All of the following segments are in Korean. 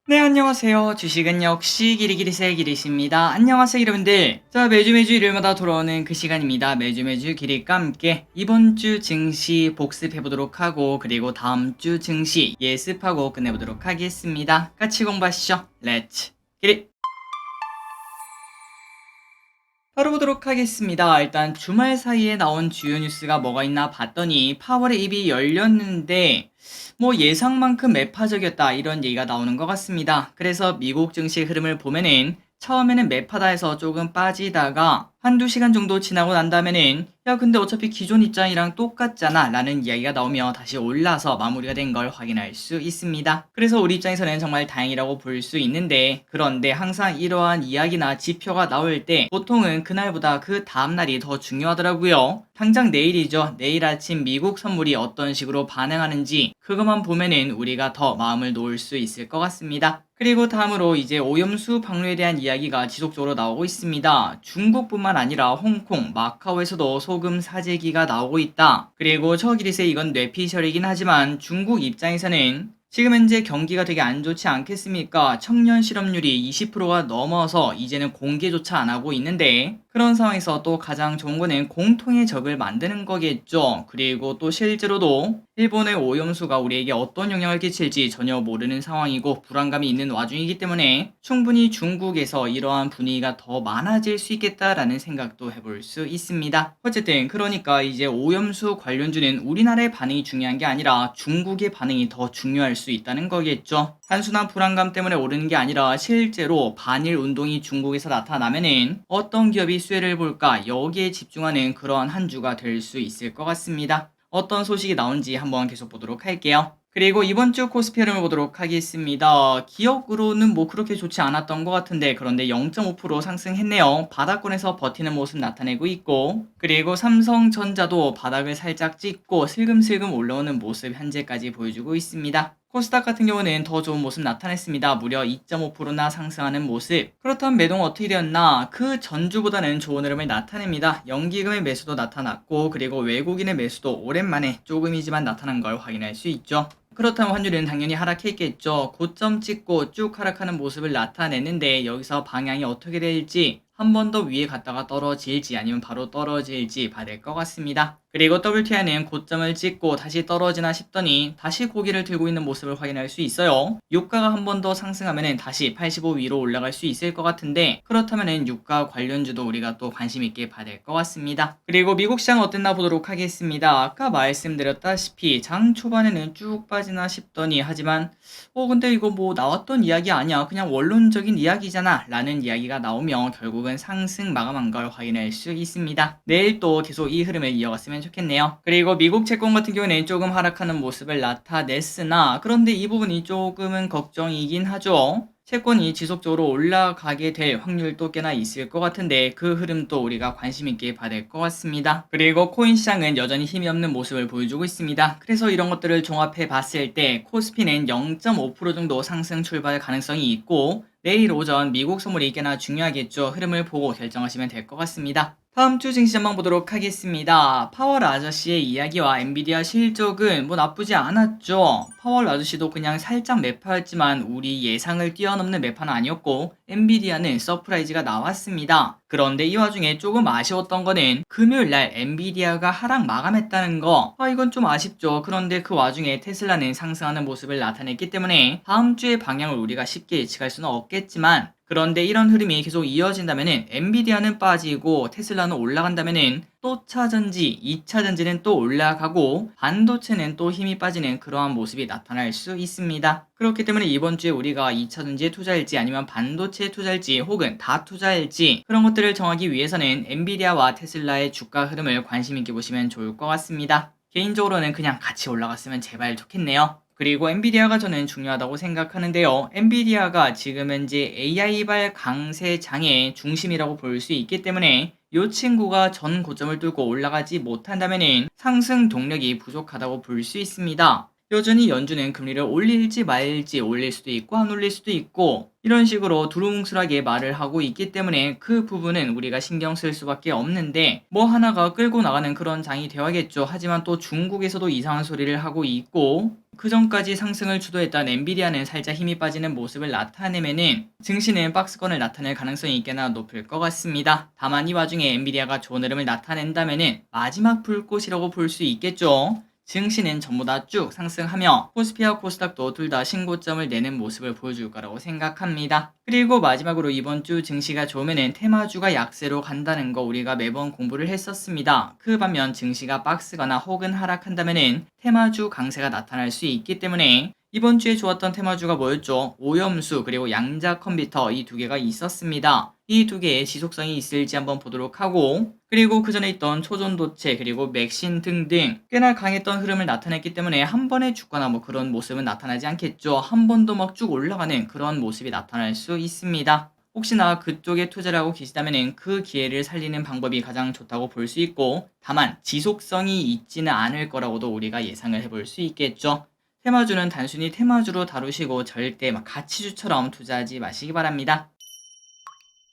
네, 안녕하세요. 주식은 역시 기리기리세 기리십니다. 안녕하세요, 여러분들. 자, 매주 일요일마다 돌아오는 그 시간입니다. 매주 기리과 함께 이번 주 증시 복습해보도록 하고, 그리고 다음 주 증시 예습하고 끝내보도록 하겠습니다. 같이 공부하시죠. 렛츠 기리! 바로 보도록 하겠습니다. 일단 주말 사이에 나온 주요 뉴스가 뭐가 있나 봤더니 파월의 입이 열렸는데 뭐 예상만큼 매파적이었다 이런 얘기가 나오는 것 같습니다. 그래서 미국 증시 흐름을 보면은 처음에는 매파다 해서 조금 빠지다가 한두 시간 정도 지나고 난 다음에는 야 근데 어차피 기존 입장이랑 똑같잖아 라는 이야기가 나오며 다시 올라서 마무리가 된 걸 확인할 수 있습니다. 그래서 우리 입장에서는 정말 다행이라고 볼 수 있는데, 그런데 항상 이러한 이야기나 지표가 나올 때 보통은 그날보다 그 다음날이 더 중요하더라고요. 당장 내일이죠. 내일 아침 미국 선물이 어떤 식으로 반응하는지 그것만 보면은 우리가 더 마음을 놓을 수 있을 것 같습니다. 그리고 다음으로 이제 오염수 방류에 대한 이야기가 지속적으로 나오고 있습니다. 중국뿐만 아니라 홍콩, 마카오에서도 소금 사재기가 나오고 있다. 그리고 저 기릿에 이건 뇌피셜이긴 하지만 중국 입장에서는 지금 현재 경기가 되게 안 좋지 않겠습니까? 청년 실업률이 20%가 넘어서 이제는 공개조차 안 하고 있는데, 그런 상황에서 또 가장 좋은 거는 공통의 적을 만드는 거겠죠. 그리고 또 실제로도 일본의 오염수가 우리에게 어떤 영향을 끼칠지 전혀 모르는 상황이고 불안감이 있는 와중이기 때문에 충분히 중국에서 이러한 분위기가 더 많아질 수 있겠다라는 생각도 해볼 수 있습니다. 어쨌든 그러니까 이제 오염수 관련주는 우리나라의 반응이 중요한 게 아니라 중국의 반응이 더 중요할 수 있다는 거겠죠. 단순한 불안감 때문에 오르는 게 아니라 실제로 반일 운동이 중국에서 나타나면은 어떤 기업이 수혜를 볼까 여기에 집중하는 그러한 한 주가 될 수 있을 것 같습니다. 어떤 소식이 나온지 한번 계속 보도록 할게요. 그리고 이번 주 코스피 흐름을 보도록 하겠습니다. 기억으로는 뭐 그렇게 좋지 않았던 것 같은데, 그런데 0.5% 상승했네요. 바닥권에서 버티는 모습 나타내고 있고, 그리고 삼성전자도 바닥을 살짝 찍고 슬금슬금 올라오는 모습 현재까지 보여주고 있습니다. 코스닥 같은 경우는 더 좋은 모습 나타냈습니다. 무려 2.5%나 상승하는 모습. 그렇다면 매동 어떻게 되었나? 그 전주보다는 좋은 흐름을 나타냅니다. 연기금의 매수도 나타났고, 그리고 외국인의 매수도 오랜만에 조금이지만 나타난 걸 확인할 수 있죠. 그렇다면 환율은 당연히 하락했겠죠. 고점 찍고 쭉 하락하는 모습을 나타냈는데, 여기서 방향이 어떻게 될지, 한 번 더 위에 갔다가 떨어질지 아니면 바로 떨어질지 봐야 될 것 같습니다. 그리고 WTI는 고점을 찍고 다시 떨어지나 싶더니 다시 고개를 들고 있는 모습을 확인할 수 있어요. 유가가 한 번 더 상승하면 다시 85 위로 올라갈 수 있을 것 같은데, 그렇다면 유가 관련주도 우리가 또 관심 있게 봐야 될 것 같습니다. 그리고 미국 시장 어땠나 보도록 하겠습니다. 아까 말씀드렸다시피 장 초반에는 쭉 빠지나 싶더니, 하지만 근데 이거 뭐 나왔던 이야기 아니야, 그냥 원론적인 이야기잖아 라는 이야기가 나오며 결국은 상승 마감한 걸 확인할 수 있습니다. 내일 또 계속 이 흐름을 이어갔으면 좋겠네요. 그리고 미국 채권 같은 경우는 조금 하락하는 모습을 나타냈으나, 그런데 이 부분이 조금은 걱정이긴 하죠. 채권이 지속적으로 올라가게 될 확률도 꽤나 있을 것 같은데, 그 흐름도 우리가 관심 있게 봐야 될 것 같습니다. 그리고 코인 시장은 여전히 힘이 없는 모습을 보여주고 있습니다. 그래서 이런 것들을 종합해 봤을 때 코스피는 0.5% 정도 상승 출발 가능성이 있고, 내일 오전 미국 선물이 꽤나 중요하겠죠. 흐름을 보고 결정하시면 될 것 같습니다. 다음 주 증시 전망 보도록 하겠습니다. 파월 아저씨의 이야기와 엔비디아 실적은 뭐 나쁘지 않았죠. 파월 아저씨도 그냥 살짝 매파였지만 우리 예상을 뛰어넘는 매파는 아니었고, 엔비디아는 서프라이즈가 나왔습니다. 그런데 이 와중에 조금 아쉬웠던 거는 금요일날 엔비디아가 하락 마감했다는 거. 이건 좀 아쉽죠. 그런데 그 와중에 테슬라는 상승하는 모습을 나타냈기 때문에 다음 주의 방향을 우리가 쉽게 예측할 수는 없겠지만, 그런데 이런 흐름이 계속 이어진다면은 엔비디아는 빠지고 테슬라는 올라간다면은 또 차전지, 2차 전지는 또 올라가고 반도체는 또 힘이 빠지는 그러한 모습이 나타날 수 있습니다. 그렇기 때문에 이번 주에 우리가 2차 전지에 투자할지 아니면 반도체에 투자할지 혹은 다 투자할지, 그런 것들을 정하기 위해서는 엔비디아와 테슬라의 주가 흐름을 관심 있게 보시면 좋을 것 같습니다. 개인적으로는 그냥 같이 올라갔으면 제발 좋겠네요. 그리고 엔비디아가 저는 중요하다고 생각하는데요. 엔비디아가 지금 현재 AI발 강세장의 중심이라고 볼 수 있기 때문에 이 친구가 전 고점을 뚫고 올라가지 못한다면 상승 동력이 부족하다고 볼 수 있습니다. 여전히 연준은 금리를 올릴지 말지 올릴 수도 있고 안 올릴 수도 있고 이런 식으로 두루뭉술하게 말을 하고 있기 때문에 그 부분은 우리가 신경 쓸 수밖에 없는데 뭐 하나가 끌고 나가는 그런 장이 되어야겠죠. 하지만 또 중국에서도 이상한 소리를 하고 있고 그전까지 상승을 주도했던 엔비디아는 살짝 힘이 빠지는 모습을 나타내면은 증시는 박스권을 나타낼 가능성이 꽤나 높을 것 같습니다. 다만 이 와중에 엔비디아가 좋은 흐름을 나타낸다면은 마지막 불꽃이라고 볼 수 있겠죠. 증시는 전부 다 쭉 상승하며 코스피와 코스닥도 둘 다 신고점을 내는 모습을 보여줄 거라고 생각합니다. 그리고 마지막으로 이번 주 증시가 좋으면 테마주가 약세로 간다는 거 우리가 매번 공부를 했었습니다. 그 반면 증시가 박스거나 혹은 하락한다면 테마주 강세가 나타날 수 있기 때문에 이번 주에 좋았던 테마주가 뭐였죠? 오염수 그리고 양자 컴퓨터 이 두 개가 있었습니다. 이 두 개의 지속성이 있을지 한번 보도록 하고 그리고 그 전에 있던 초전도체 그리고 맥신 등등 꽤나 강했던 흐름을 나타냈기 때문에 한 번에 죽거나 뭐 그런 모습은 나타나지 않겠죠. 한 번도 막 쭉 올라가는 그런 모습이 나타날 수 있습니다. 혹시나 그쪽에 투자를 하고 계시다면 그 기회를 살리는 방법이 가장 좋다고 볼 수 있고 다만 지속성이 있지는 않을 거라고도 우리가 예상을 해볼 수 있겠죠. 테마주는 단순히 테마주로 다루시고 절대 막 가치주처럼 투자하지 마시기 바랍니다.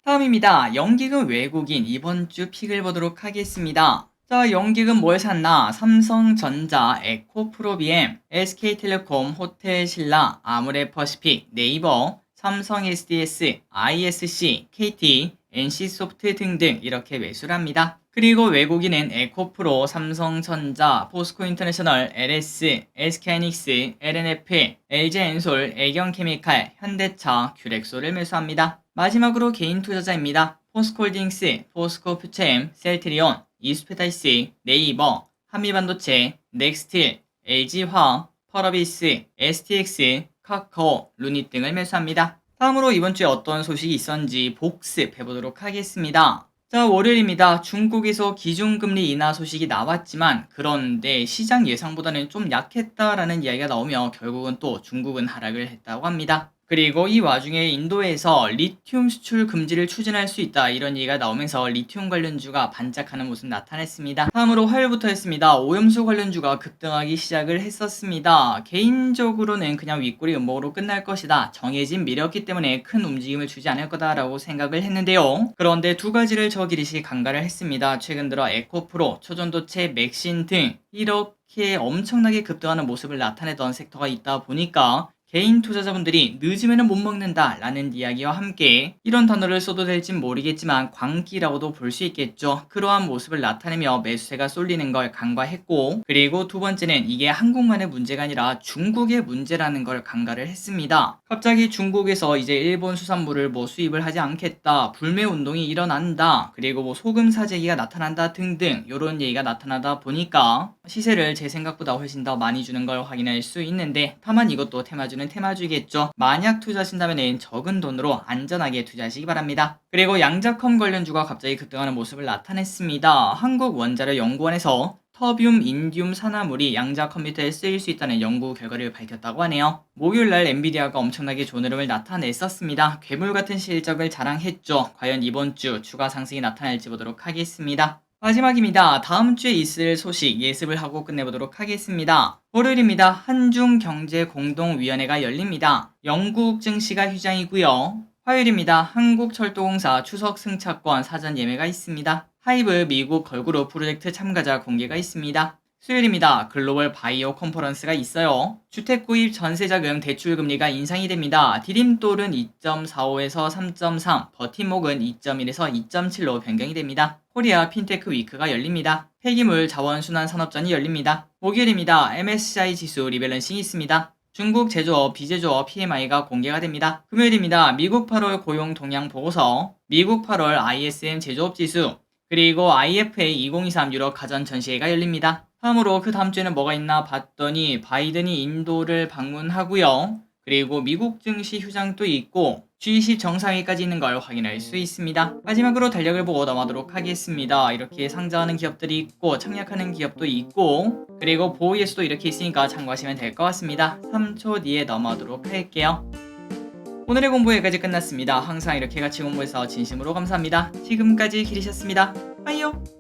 다음입니다. 연기금 외국인 이번 주 픽을 보도록 하겠습니다. 자, 연기금 뭘 샀나? 삼성전자, 에코프로비엠, SK텔레콤, 호텔신라, 아모레퍼시픽, 네이버, 삼성 SDS, ISC, KT, NC소프트 등등 이렇게 매수를 합니다. 그리고 외국인은 에코프로, 삼성전자, 포스코인터내셔널, LS, SK하이닉스, LNF, LG엔솔, 애경케미칼, 현대차, 큐렉소를 매수합니다. 마지막으로 개인 투자자입니다. 포스코홀딩스, 포스코퓨처엠, 셀트리온, 이스페타이스, 네이버, 한미반도체, 넥스틸, LG화학, 펄어비스, STX, 카카오, 루닛 등을 매수합니다. 다음으로 이번 주에 어떤 소식이 있었는지 복습해보도록 하겠습니다. 자, 월요일입니다. 중국에서 기준금리 인하 소식이 나왔지만 그런데 시장 예상보다는 좀 약했다라는 이야기가 나오며 결국은 또 중국은 하락을 했다고 합니다. 그리고 이 와중에 인도에서 리튬 수출 금지를 추진할 수 있다 이런 얘기가 나오면서 리튬 관련주가 반짝하는 모습 나타냈습니다. 다음으로 화요일부터였습니다. 오염수 관련주가 급등하기 시작을 했었습니다. 개인적으로는 그냥 윗꼬리 음모로 끝날 것이다. 정해진 미래였기 때문에 큰 움직임을 주지 않을 거다라고 생각을 했는데요. 그런데 두 가지를 저 기릿이 간과를 했습니다. 최근 들어 에코프로, 초전도체, 맥신 등 이렇게 엄청나게 급등하는 모습을 나타내던 섹터가 있다 보니까 개인 투자자분들이 늦으면 못 먹는다 라는 이야기와 함께 이런 단어를 써도 될진 모르겠지만 광기라고도 볼 수 있겠죠. 그러한 모습을 나타내며 매수세가 쏠리는 걸 간과했고 그리고 두 번째는 이게 한국만의 문제가 아니라 중국의 문제라는 걸 간과를 했습니다. 갑자기 중국에서 이제 일본 수산물을 뭐 수입을 하지 않겠다, 불매 운동이 일어난다, 그리고 뭐 소금 사재기가 나타난다 등등 이런 얘기가 나타나다 보니까 시세를 제 생각보다 훨씬 더 많이 주는 걸 확인할 수 있는데 다만 이것도 테마주는 테마주겠죠. 만약 투자하신다면 적은 돈으로 안전하게 투자하시기 바랍니다. 그리고 양자컴 관련주가 갑자기 급등하는 모습을 나타냈습니다. 한국원자력연구원에서 터뷴, 인듐 산화물이 양자 컴퓨터에 쓰일 수 있다는 연구 결과를 밝혔다고 하네요. 목요일날 엔비디아가 엄청나게 좋은 흐름을 나타냈었습니다. 괴물 같은 실적을 자랑했죠. 과연 이번 주 추가 상승이 나타날지 보도록 하겠습니다. 마지막입니다. 다음 주에 있을 소식 예습을 하고 끝내보도록 하겠습니다. 월요일입니다. 한중경제공동위원회가 열립니다. 영국 증시가 휴장이고요. 화요일입니다. 한국철도공사 추석 승차권 사전 예매가 있습니다. 하이브 미국 걸그룹 프로젝트 참가자 공개가 있습니다. 수요일입니다. 글로벌 바이오 컨퍼런스가 있어요. 주택구입 전세자금 대출금리가 인상이 됩니다. 디딤돌은 2.45에서 3.3, 버팀목은 2.1에서 2.7로 변경이 됩니다. 코리아 핀테크 위크가 열립니다. 폐기물 자원순환 산업전이 열립니다. 목요일입니다. MSCI 지수 리밸런싱이 있습니다. 중국 제조업, 비제조업 PMI가 공개가 됩니다. 금요일입니다. 미국 8월 고용 동향 보고서, 미국 8월 ISM 제조업 지수, 그리고 IFA 2023 유럽 가전 전시회가 열립니다. 다음으로 그 다음 주에는 뭐가 있나 봤더니 바이든이 인도를 방문하고요. 그리고 미국 증시 휴장도 있고 G20 정상회의까지 있는 걸 확인할 수 있습니다. 마지막으로 달력을 보고 넘어가도록 하겠습니다. 이렇게 상장하는 기업들이 있고 청약하는 기업도 있고 그리고 보이에서도 이렇게 있으니까 참고하시면 될 것 같습니다. 3초 뒤에 넘어가도록 할게요. 오늘의 공부 여기까지 끝났습니다. 항상 이렇게 같이 공부해서 진심으로 감사합니다. 지금까지 기리셨습니다. 빠이요.